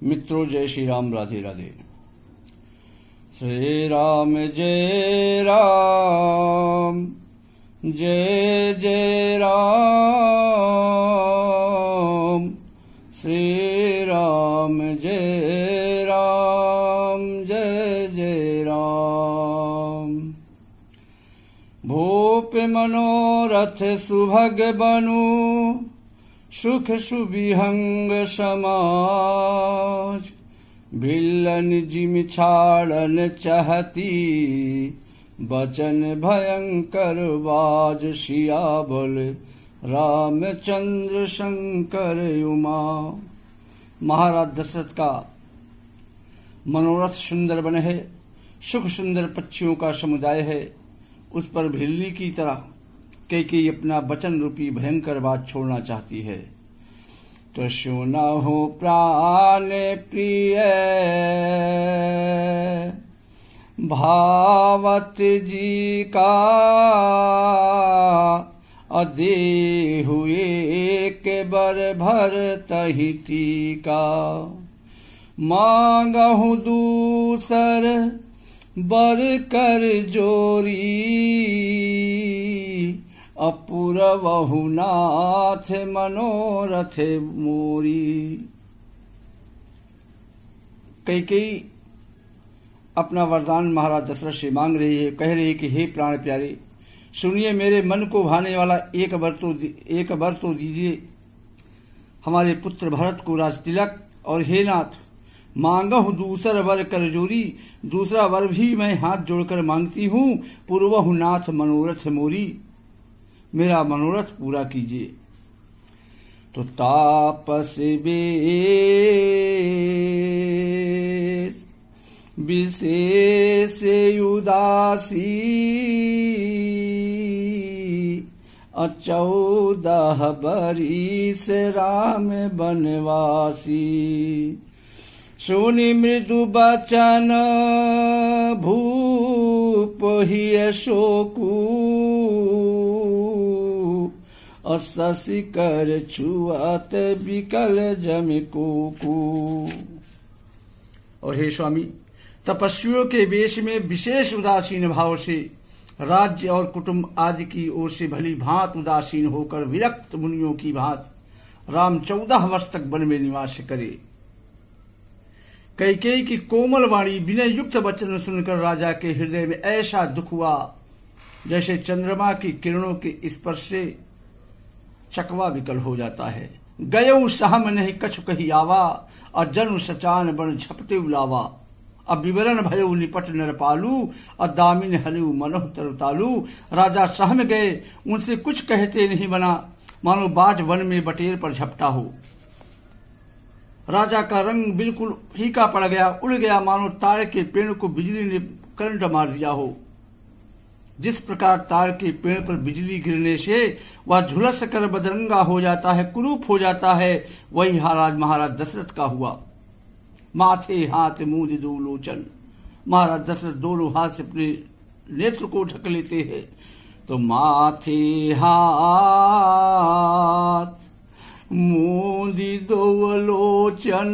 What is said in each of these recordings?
मित्रों, जय श्री राम, राधे राधे। श्री राम जय राम, जय जय राम। श्री राम जय राम, जय जय राम। भूप मनोरथ सुभग बनु, सुख सुविहंग समाज। भिल्लन जिम छाड़न चाहती, बचन भयंकर बाज। सियाबल रामचंद्र शंकर उमा। महाराज दशरथ का मनोरथ सुंदर वन है, सुख सुंदर पक्षियों का समुदाय है। उस पर भिल्ली की तरह कैकेयी अपना वचन रूपी भयंकर बात छोड़ना चाहती है। तो सुनहु प्राण प्रिय भावत जी का, अदेहु एक बर भर तहि टीका। मांगहु दूसर बर कर जोरी, अपूरवहु नाथ मनोरथ मोरी। कैकेयी अपना वरदान महाराज दशरथ से मांग रही है। कह रही है कि हे प्राण प्यारे, सुनिए, मेरे मन को भाने वाला एक वर तो दीजिए हमारे पुत्र भरत को राज तिलक। और हे नाथ, मांगहु दूसर वर कर जोरी, दूसरा वर भी मैं हाथ जोड़कर मांगती हूँ। पूर्वहु नाथ मनोरथ मोरी, मेरा मनोरथ पूरा कीजिए। तो तापस बेश विशेष उदासी, 14 बरिस राम बनवासी। सुनि मृदु बचन भूप हिय शोकु, शशि कर छुअत बिकल जम कोकू। और हे स्वामी, तपस्वियों के वेश में विशेष उदासीन भाव से, राज्य और कुटुंब आदि की ओर से भली भांत उदासीन होकर विरक्त मुनियों की भांत राम 14 वर्ष तक वन में निवास करे। कैकेयी की कोमल वाणी, विनय युक्त वचन सुनकर राजा के हृदय में ऐसा दुख हुआ जैसे चंद्रमा की किरणों के स्पर्श से चकवा विकल हो जाता है। गयऊ सहम नहीं कछु कही आवा, और जनु सचान बन झपटे उलावा। अब विवरण भयऊ निपट नरपालू, और दामिन हलऊ मनोह तरतालू। राजा सहम गए, उनसे कुछ कहते नहीं बना, मानो बाज वन में बटेर पर झपटा हो। राजा का रंग बिल्कुल फीका पड़ गया, उड़ गया, मानो ताड़ के पेड़ को बिजली ने करंट मार दिया हो। जिस प्रकार तार के पेड़ पर बिजली गिरने से वह झुलस कर बदरंगा हो जाता है, कुरूप हो जाता है, वही महाराज दशरथ का हुआ। माथे हाथ मूंद दो लोचन। महाराज दशरथ दोनों हाथ से अपने नेत्र को ढक लेते हैं। तो माथे हाथ मूंद दो लोचन,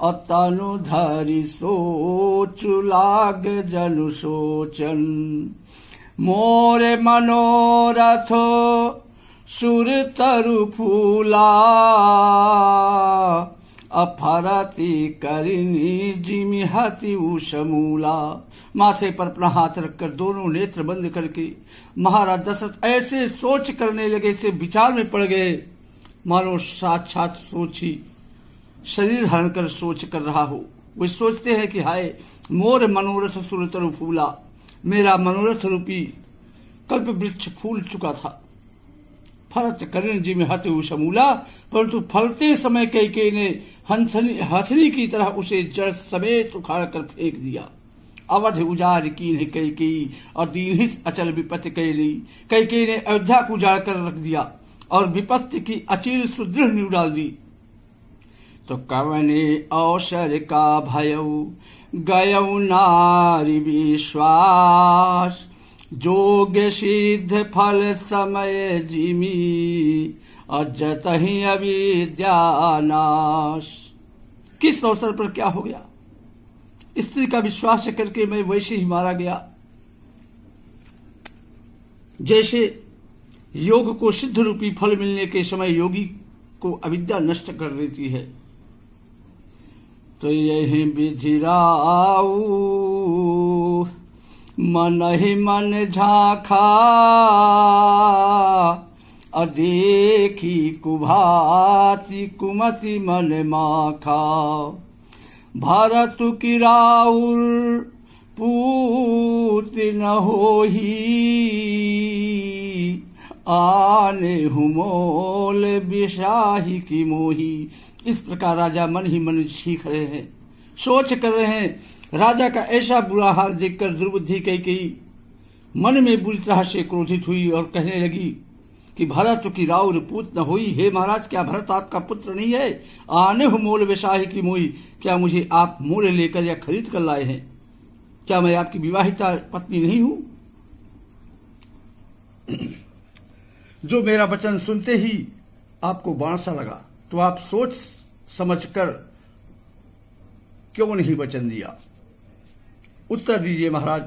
अतनु धरि सोचु लाग जनु सोचन। मोरे मनोरथो सुर तरु फूला, अफरति करिनी जिमि हति उषमूला। माथे पर अपना हाथ रखकर दोनों नेत्र बंद करके महाराज दशरथ ऐसे सोच करने लगे, से विचार में पड़ गए, मानो साक्षात सोची शरीर धारण कर सोच कर रहा हो। वे सोचते हैं कि हाय, मोर मनोरथ सुरतरु फूला, मेरा मनोरथ रूपी कल्प वृक्ष फूल चुका था। फरत करण जी में हत समूला, परंतु फलते समय कैकेयी ने हथनी की तरह उसे जड़ समेत उखाड़ कर फेंक दिया। अवध उजाड़ कीन्ह कैकेयी, और दीनहित अचल विपत्ति कैली। कैकेयी ने अयोध्या को उजाड़ कर रख दिया और विपत्ति की अचील सुदृढ़ नींव डाल दी। तो कवने अवसर का भयऊ गयऊ नारी विश्वास, जोग सिद्ध फल समय जिमी, अजतहि अविद्यानाश। किस अवसर पर क्या हो गया? स्त्री का विश्वास करके मैं वैसे ही मारा गया जैसे योग को सिद्ध रूपी फल मिलने के समय योगी को अविद्या नष्ट कर देती है। तो यही विधिराऊ मन ही मन झाखा, अदेखी कुभाति कुमति मन माखा। भारत की राउर पूत न होही, आने हुमोल बिशाही की मोही। इस प्रकार राजा मन ही मन सीख रहे हैं, सोच कर रहे हैं। राजा का ऐसा बुरा हाल देखकर दुर्बुद्धि कैकेयी मन में बुरी तरह से क्रोधित हुई और कहने लगी कि भरत की राउर पूत न हुई। हे महाराज, क्या भरत आपका पुत्र नहीं है? आने हूं मोल विशाही की मोही। क्या मुझे आप मोल लेकर या खरीद कर लाए हैं? क्या मैं आपकी विवाहिता पत्नी नहीं हूं? जो मेरा वचन सुनते ही आपको बाण सा लगा, तो आप सोच समझकर क्यों नहीं वचन दिया? उत्तर दीजिए महाराज,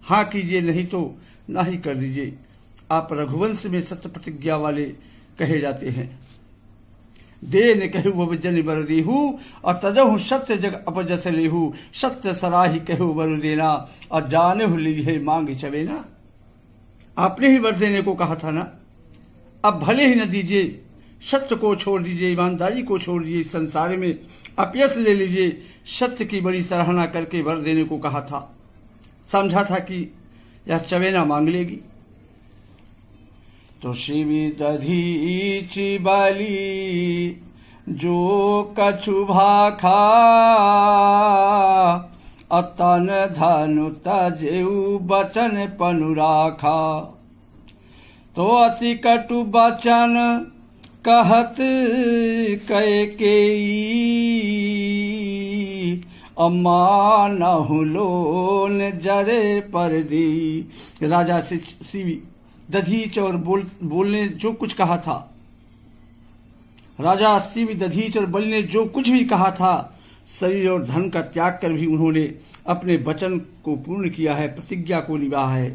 हाँ कीजिए, नहीं तो ना ही कर दीजिए। आप रघुवंश में सत्य प्रतिज्ञा वाले कहे जाते हैं। दे ने कहू वजन बर देहू, और तजहु सत्य जग अपजस लेहू। सत्य सराही कहू वर देना, और जाने ली है मांग चवेना। आपने ही वर देने को कहा था ना, अब भले ही न दीजिए, सत्य को छोड़ दीजिए, ईमानदारी को छोड़ दीजिए, संसार में अपयश ले लीजिए। सत्य की बड़ी सराहना करके वर देने को कहा था। समझा था कि यह चवेना मांग लेगी। तो शिवी दधीचि बलि जो कछु भाखा, अतन धनु तजेऊ बचन पनुराखा। तो अति कटु बचन कहत कैकेयी, अमानहु लोन जरे पर दी। राजा से शिवी दधीच और बोलने जो कुछ कहा था, राजा शिवी दधीच और बल ने जो कुछ भी कहा था, शरीर और धन का त्याग कर भी उन्होंने अपने वचन को पूर्ण किया है, प्रतिज्ञा को निभाया है।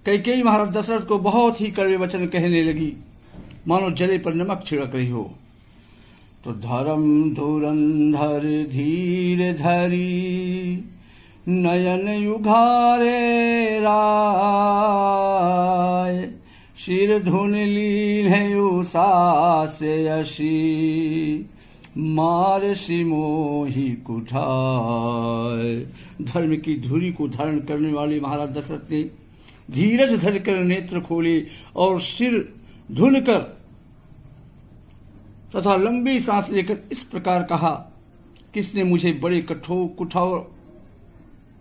कैकेयी महाराज दशरथ को बहुत ही कड़वे वचन कहने लगी, मानो जले पर नमक छिड़क रही हो। तो धर्म धुरंधर धीर धरी, नयन युघारे राय। सिर धुन लीन है उषा से यशी, मार सिमोही कुठाय। धर्म की धुरी को धारण करने वाले महाराज दशरथ ने धीरज धरकर नेत्र खोले और सिर धुनकर तथा लंबी सांस लेकर इस प्रकार कहा, किसने मुझे बड़े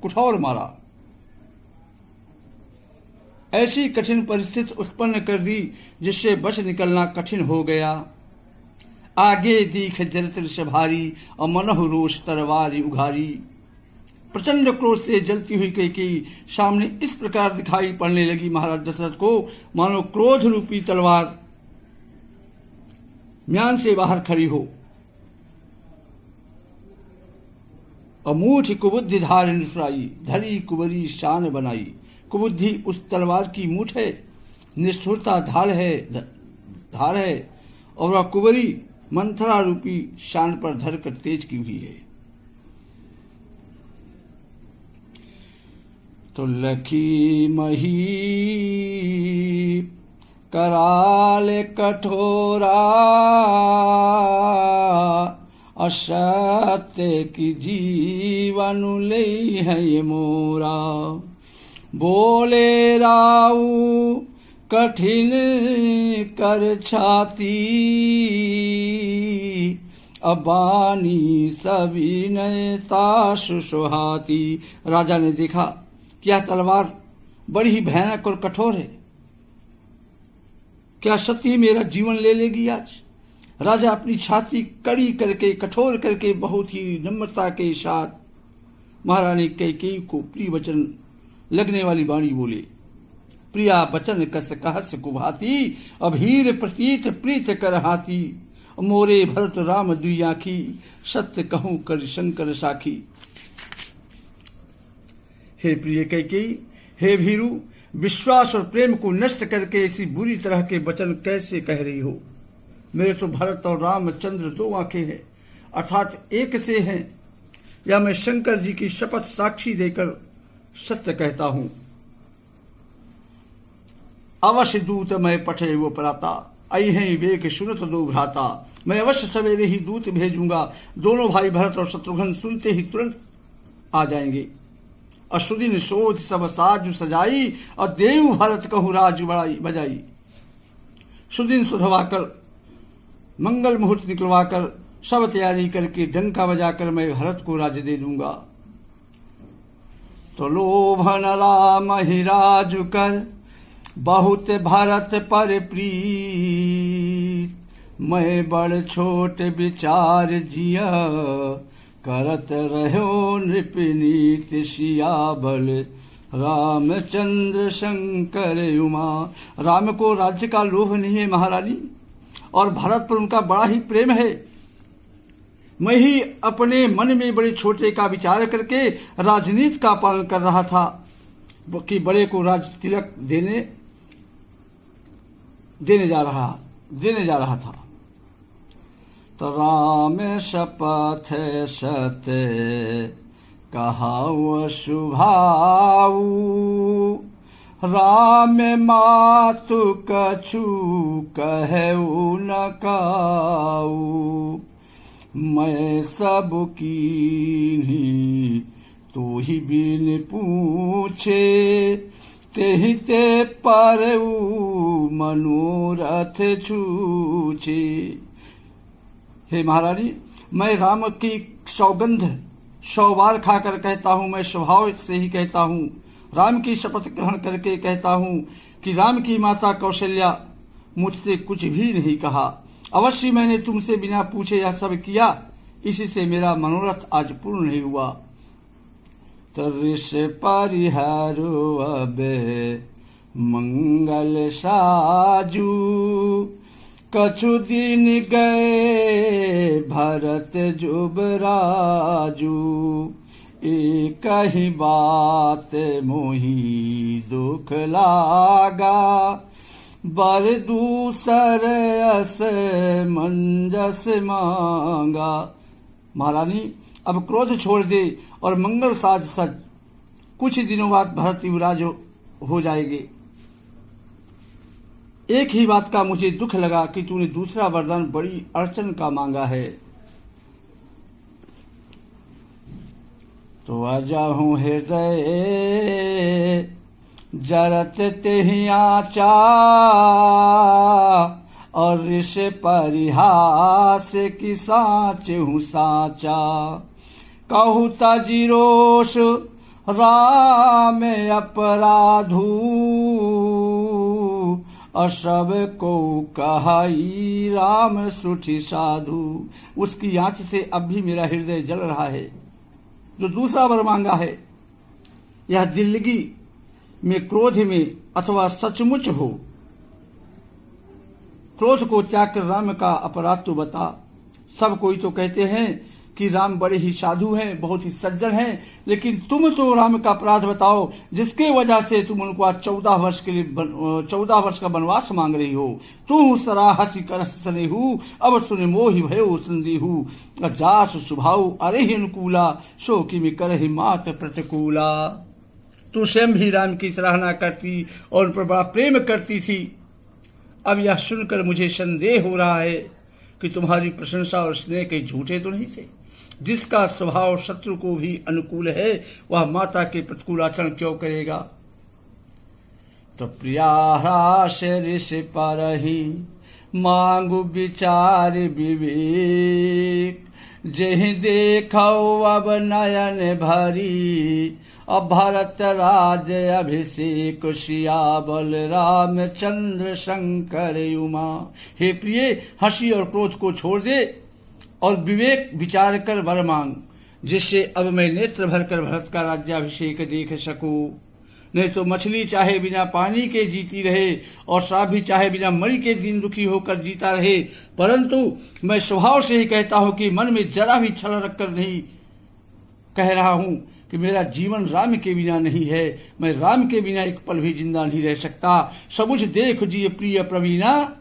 कुठार मारा, ऐसी कठिन परिस्थिति उत्पन्न कर दी जिससे बच निकलना कठिन हो गया। आगे दीख जलत भारी, और मनहु रोष तरवारी उघारी। प्रचंड क्रोध से जलती हुई कैकेयी सामने इस प्रकार दिखाई पड़ने लगी महाराज दशरथ को, मानो क्रोध रूपी तलवार म्यान से बाहर खड़ी हो। अमूठ कुबुद्धि धारण सुराई, धरी कुबरी शान बनाई। कुबुद्धि उस तलवार की मूठ है, निष्ठुरता धार है, और वह कुबरी मंथरा रूपी शान पर धरकर तेज की हुई है। तो लखी मही कराल कठोरा, असत्य की जीवन ले है ये मोरा। बोले राऊ कठिन कर छाती, अबानी सभी नयता सुहाती। राजा ने देखा कि यह तलवार बड़ी ही भयानक और कठोर है, क्या सत्य मेरा जीवन ले लेगी आज? राजा अपनी छाती कड़ी करके कठोर करके बहुत ही नम्रता के साथ महारानी कैकेयी को प्रिय वचन लगने वाली वाणी बोले। प्रिया बचन कस कहस कुभाती, अभीर प्रतीत प्रीत कर हाथी, मोरे भरत राम दुई आँखी, सत्य कहूं कर शंकर साखी। हे प्रिय कैकेयी, हे भीरू, विश्वास और प्रेम को नष्ट करके ऐसी बुरी तरह के वचन कैसे कह रही हो? मेरे तो भरत और रामचंद्र दो आंखें हैं, अर्थात एक से हैं, या मैं शंकर जी की शपथ साक्षी देकर सत्य कहता हूं। अवश्य दूत मैं पठे वो पराता, आई है विवेक सुनत दो भ्राता। मैं अवश्य सवेरे ही दूत भेजूंगा, दोनों भाई भरत और शत्रुघ्न सुनते ही तुरंत आ जाएंगे। असुदिन शोध सब साजु सजाई, और देव भरत कहूँ राज बजाई। सुदिन सुधवाकर मंगल मुहूर्त निकलवाकर सब तैयारी करके डंका बजाकर मैं भरत को राज्य दे दूंगा। तो लोभन राम ही राजु कर, बहुत भरत पर प्रीत। मैं बड़ छोट विचार जिया, करत रहो नृपनीत। सियाबल रामचंद्र शंकर उमा। राम को राज्य का लोभ नहीं है महारानी, और भरत पर उनका बड़ा ही प्रेम है। मैं ही अपने मन में बड़े छोटे का विचार करके राजनीति का पालन कर रहा था कि बड़े को राज तिलक देने जा रहा था। तो राम शपथ सत्य कहाऊ शुभाऊ, राम मातु कछु कहऊ न काऊ। मैं सब कीन्ही तो ही बिन पूछे, तेहि ते परऊ मनोरथ छूछे। हे महारानी, मैं राम की सौगंध 100 बार खाकर कहता हूँ, मैं स्वभाव से ही कहता हूँ, राम की शपथ ग्रहण करके कहता हूँ कि राम की माता कौशल्या मुझसे कुछ भी नहीं कहा। अवश्य मैंने तुमसे बिना पूछे यह सब किया, इसी से मेरा मनोरथ आज पूर्ण नहीं हुआ। तरिष परिहारो अब मंगल साजू, कछु दिन गए भरत जुबराजू। एक ही बात मोही दुख लागा, बर दूसर अस मंजस मांगा। महारानी, अब क्रोध छोड़ दे और मंगल साज सज। कुछ दिनों बाद भरत युवराज हो जाएंगे। एक ही बात का मुझे दुख लगा कि तूने दूसरा वरदान बड़ी अड़चन का मांगा है। तो अजहूँ हृदय जरत तेहि आचा, और ऋष परिहास की साचहूँ साचा। कहू तजिरोष राम अपराधू, और सब को कहाई राम सुठी साधु। उसकी आंच से अब भी मेरा हृदय जल रहा है। जो दूसरा वर मांगा है, यह दिल्लगी में, क्रोध में अथवा सचमुच हो, क्रोध को त्याग कर राम का अपराध तो बता। सब कोई तो कहते हैं कि राम बड़े ही साधु हैं, बहुत ही सज्जन हैं, लेकिन तुम तो राम का अपराध बताओ जिसके वजह से तुम उनको आज 14 वर्ष का वनवास मांग रही हो। तू सराहसी कर सनेहू, अब सुने मोहि भयो संदेहू। जास सुभाऊ अरे ही अनुकूला, सो कि में करहि मात प्रतिकूला। तू स्वयं भी राम की सराहना करती और उन पर बड़ा प्रेम करती थी। अब यह सुनकर मुझे संदेह हो रहा है कि तुम्हारी प्रशंसा और स्नेह के झूठे तो नहीं थे। जिसका स्वभाव शत्रु को भी अनुकूल है, वह माता के प्रतिकूल आचरण क्यों करेगा। तो प्रियाराश ऋष परहि मांगु विचार विवेक। जेहि देखौ अब नयन भरी, अब भरत राज अभिषेक। सियाबल रामचंद्र शंकर उमा। हे प्रिय, हंसी और क्रोध को छोड़ दे और विवेक विचार कर वर मांग, जिससे अब मैं नेत्र भरकर भरत का राज्याभिषेक देख सकूं। नहीं तो मछली चाहे बिना पानी के जीती रहे और सांप भी चाहे बिना मणि के दिन दुखी होकर जीता रहे, परंतु मैं स्वभाव से ही कहता हूं कि मन में जरा भी छल रखकर नहीं कह रहा हूं कि मेरा जीवन राम के बिना नहीं है, मैं राम के बिना एक पल भी जिंदा नहीं रह सकता। सबुझ देख जी प्रिय प्रवीणा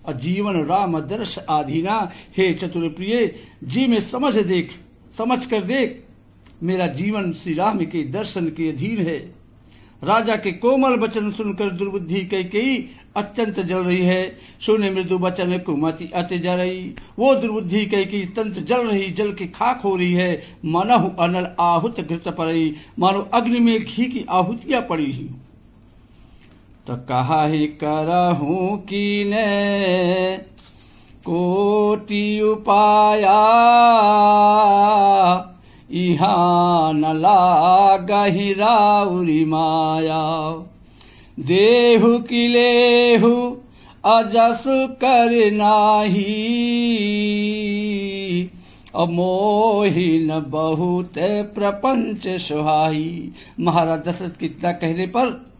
और जीवन राम दर्श आधीना। हे चतुर प्रिय जी में समझ कर देख, मेरा जीवन श्री राम के दर्शन के अधीन है। राजा के कोमल वचन सुनकर दुर्बुद्धि कैकेयी अत्यंत जल रही है। सुने मृदु वचन कुमति अति जरई। वो दुर्बुद्धि कैकेयी तंत्र जल रही, जल के खाक हो रही है। मनहु अनल आहुत घृत पड़ई, मानो अग्नि में घी की आहुतियां पड़ी ही। तो कहा ही करहूं कीने कोटि उपाया, इहा न लागहि राउरी माया। देहु की लेहु अजसु कर नाही, अमोहि न बहुत प्रपंच सुहाई। महाराज दशरथ के इतना कहने पर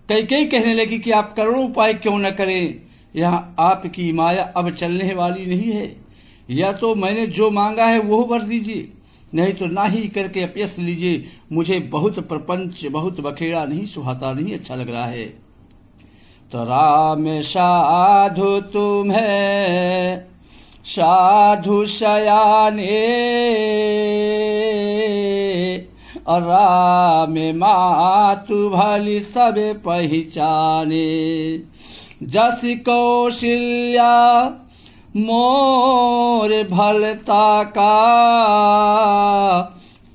कैकेयी कहने लगी कि आप करोड़ों उपाय क्यों न करें, यहाँ आपकी माया अब चलने वाली नहीं है। या तो मैंने जो मांगा है वो वर दीजिए, नहीं तो ना ही करके अपयश लीजिए। मुझे बहुत प्रपंच, बहुत बखेड़ा नहीं सुहाता, नहीं अच्छा लग रहा है। तो राम साधु तुम्हें साधु शयाने, और राम मातु भली सब पहचाने। जस कौशल्या मोर भलता का,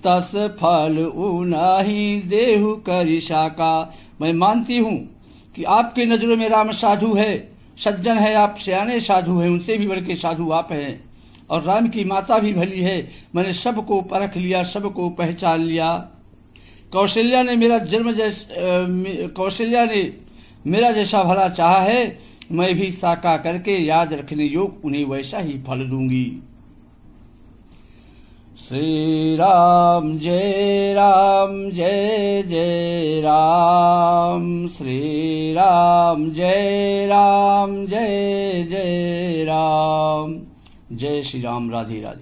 तस फल उनहि देहु करिशा का। मैं मानती हूँ कि आपकी नजरों में राम साधु है, सज्जन है, आप सयाने साधु हैं, उनसे भी बढ़ के साधु आप हैं। और राम की माता भी भली है। मैंने सबको परख लिया, सबको पहचान लिया। कौशल्या ने मेरा जैसा भला चाहा है, मैं भी साका करके याद रखने योग उन्हें वैसा ही फल दूंगी। श्री राम जय जय राम, श्री राम जय जय राम। जय श्री राम। राधे राधे।